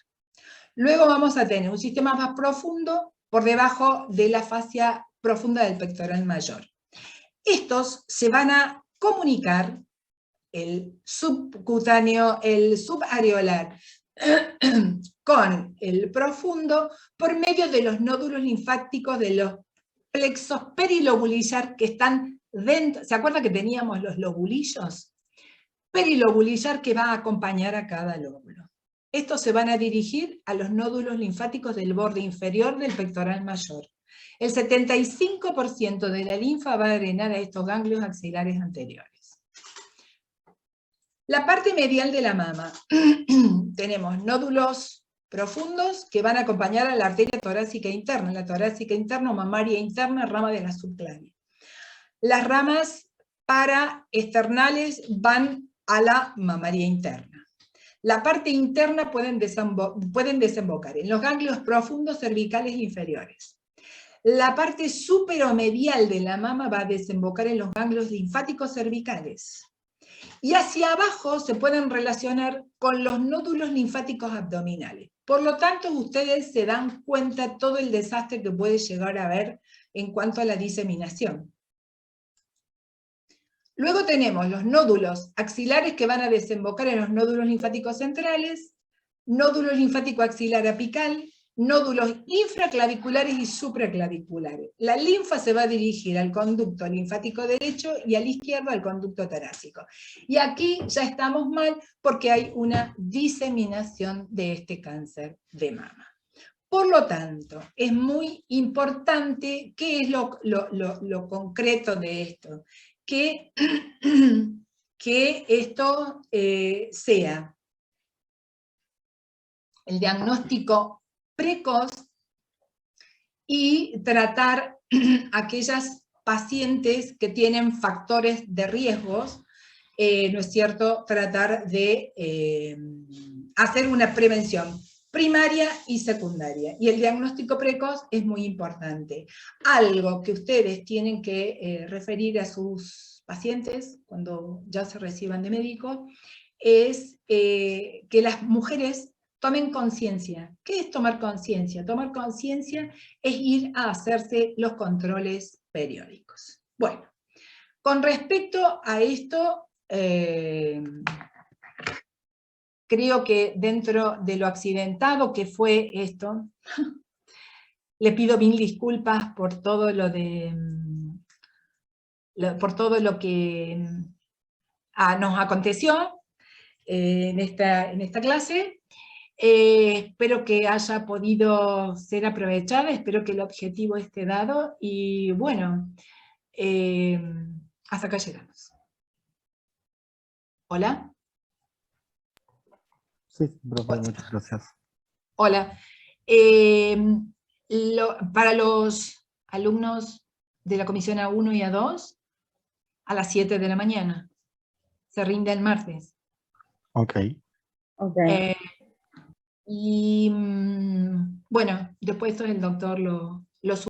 Luego vamos a tener un sistema más profundo por debajo de la fascia profunda del pectoral mayor. Estos se van a comunicar, el subcutáneo, el subareolar, con el profundo por medio de los nódulos linfáticos de los plexos perilobulillar que están dentro. ¿Se acuerdan que teníamos los lobulillos? Perilobulillar que va a acompañar a cada lóbulo. Estos se van a dirigir a los nódulos linfáticos del borde inferior del pectoral mayor. El 75% de la linfa va a drenar a estos ganglios axilares anteriores. La parte medial de la mama. Tenemos nódulos profundos que van a acompañar a la arteria torácica interna, la torácica interna o mamaria interna, rama de la subclávia. Las ramas paraesternales van a la mamaria interna. La parte interna pueden desembocar en los ganglios profundos cervicales inferiores. La parte superomedial de la mama va a desembocar en los ganglios linfáticos cervicales. Y hacia abajo se pueden relacionar con los nódulos linfáticos abdominales. Por lo tanto, ustedes se dan cuenta todo el desastre que puede llegar a haber en cuanto a la diseminación. Luego tenemos los nódulos axilares que van a desembocar en los nódulos linfáticos centrales, nódulo linfático axilar apical, nódulos infraclaviculares y supraclaviculares. La linfa se va a dirigir al conducto linfático derecho y al izquierdo al conducto torácico. Y aquí ya estamos mal porque hay una diseminación de este cáncer de mama. Por lo tanto, es muy importante, ¿qué es lo concreto de esto? Que esto sea el diagnóstico precoz y tratar aquellas pacientes que tienen factores de riesgos, ¿no es cierto?, tratar de hacer una prevención primaria y secundaria. Y el diagnóstico precoz es muy importante. Algo que ustedes tienen que referir a sus pacientes cuando ya se reciban de médico es que las mujeres tomen conciencia. ¿Qué es tomar conciencia? Tomar conciencia es ir a hacerse los controles periódicos. Bueno, con respecto a esto, creo que dentro de lo accidentado que fue esto, le pido mil disculpas por todo lo que nos aconteció en esta clase. Espero que haya podido ser aprovechada, espero que el objetivo esté dado, y bueno, hasta acá llegamos. ¿Hola?
Sí, profe, muchas gracias.
Hola. Para los alumnos de la comisión A1 y A2, a las 7 de la mañana. Se rinde el martes.
Ok.
Y bueno, después el doctor lo sube.